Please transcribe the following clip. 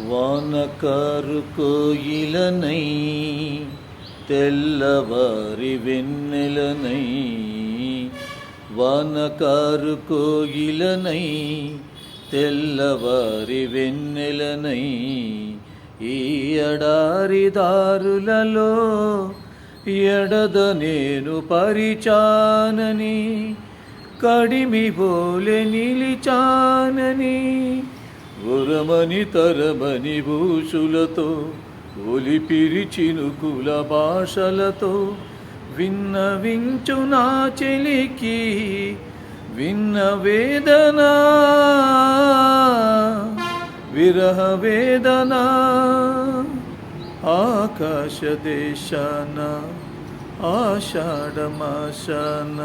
వానకారు కోయిలనై తెల్లవారి వెన్నెలనై, వానకారు కోయిలనై తెల్లవారి వెన్నెలనై, ఈ ఎడారి దారులలో ఎడద నేను పరిచానని, కడిమి బోలె నిలిచానని, ఉరమని తరమని భూషులతో ఒలిపిరి చినుకుల భాషలతో విన్నవించు నా చెలికి విన్న వేదన, విరహ వేదన. ఆకాశ దేశాన ఆషాఢమాసాన